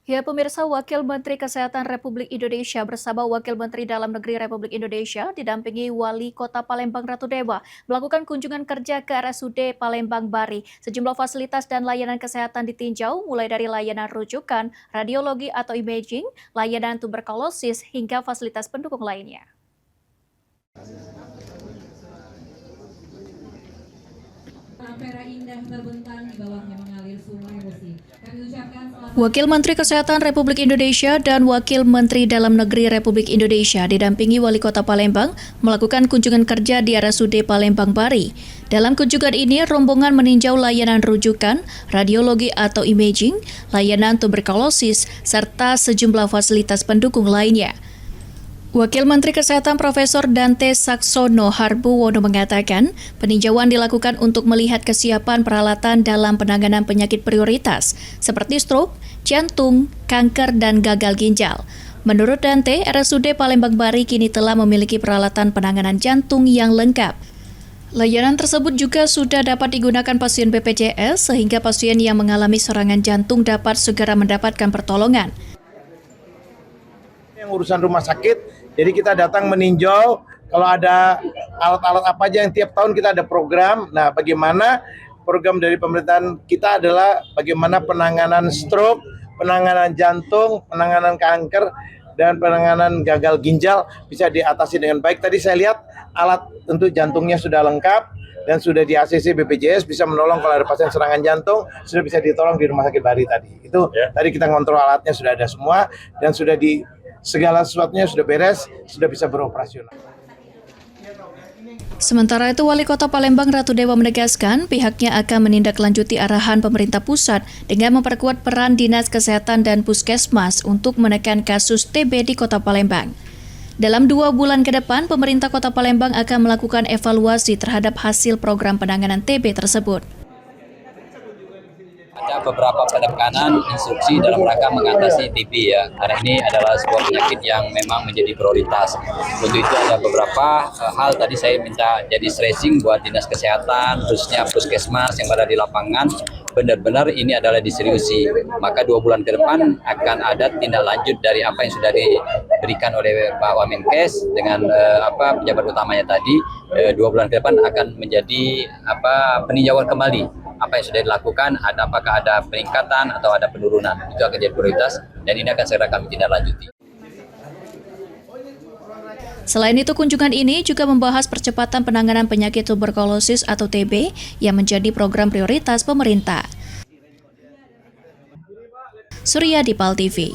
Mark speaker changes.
Speaker 1: Ya, pemirsa, Wakil Menteri Kesehatan Republik Indonesia bersama Wakil Menteri Dalam Negeri Republik Indonesia didampingi Wali Kota Palembang Ratu Dewa melakukan kunjungan kerja ke RSUD Palembang Bari. Sejumlah fasilitas dan layanan kesehatan ditinjau, mulai dari layanan rujukan, radiologi atau imaging, layanan tuberkulosis, hingga fasilitas pendukung lainnya. Wakil Menteri Kesehatan Republik Indonesia dan Wakil Menteri Dalam Negeri Republik Indonesia didampingi Wali Kota Palembang melakukan kunjungan kerja di RSUD Palembang Bari. Dalam kunjungan ini, rombongan meninjau layanan rujukan, radiologi atau imaging, layanan tuberkulosis, serta sejumlah fasilitas pendukung lainnya. Wakil Menteri Kesehatan Profesor Dante Saxono Harbuwono mengatakan, peninjauan dilakukan untuk melihat kesiapan peralatan dalam penanganan penyakit prioritas, seperti stroke, jantung, kanker, dan gagal ginjal. Menurut Dante, RSUD Palembang Bari kini telah memiliki peralatan penanganan jantung yang lengkap. Layanan tersebut juga sudah dapat digunakan pasien BPJS, sehingga pasien yang mengalami serangan jantung dapat segera mendapatkan pertolongan.
Speaker 2: Yang urusan rumah sakit, jadi kita datang meninjau kalau ada alat-alat apa aja yang tiap tahun kita ada program. Nah, bagaimana program dari pemerintahan kita adalah bagaimana penanganan stroke, penanganan jantung, penanganan kanker, dan penanganan gagal ginjal bisa diatasi dengan baik. Tadi saya lihat alat untuk jantungnya sudah lengkap dan sudah di ACC BPJS, bisa menolong kalau ada pasien serangan jantung, sudah bisa ditolong di Rumah Sakit Bari tadi. Itu tadi kita ngontrol alatnya sudah ada semua dan sudah di segala sesuatunya sudah beres, sudah bisa beroperasional.
Speaker 1: Sementara itu, Wali Kota Palembang Ratu Dewa menegaskan pihaknya akan menindaklanjuti arahan pemerintah pusat dengan memperkuat peran Dinas Kesehatan dan Puskesmas untuk menekan kasus TB di Kota Palembang. Dalam 2 bulan ke depan, pemerintah Kota Palembang akan melakukan evaluasi terhadap hasil program penanganan TB tersebut.
Speaker 3: Ada beberapa penekanan instruksi dalam rangka mengatasi TB ya. Karena ini adalah sebuah penyakit yang memang menjadi prioritas. Untuk itu ada beberapa hal tadi saya minta jadi stressing buat Dinas Kesehatan, khususnya Puskesmas yang berada di lapangan. Benar-benar ini adalah diseriusi. Maka 2 bulan ke depan akan ada tindak lanjut dari apa yang sudah diberikan oleh Pak Wamenkes dengan pejabat utamanya tadi. 2 bulan ke depan akan menjadi peninjauan kembali. Apa yang sudah dilakukan, apakah ada peningkatan atau ada penurunan, itu akan jadi prioritas dan ini akan segera kami tindak lanjuti.
Speaker 1: Selain itu, kunjungan ini juga membahas percepatan penanganan penyakit tuberkulosis atau TB yang menjadi program prioritas pemerintah. Surya di PAL TV.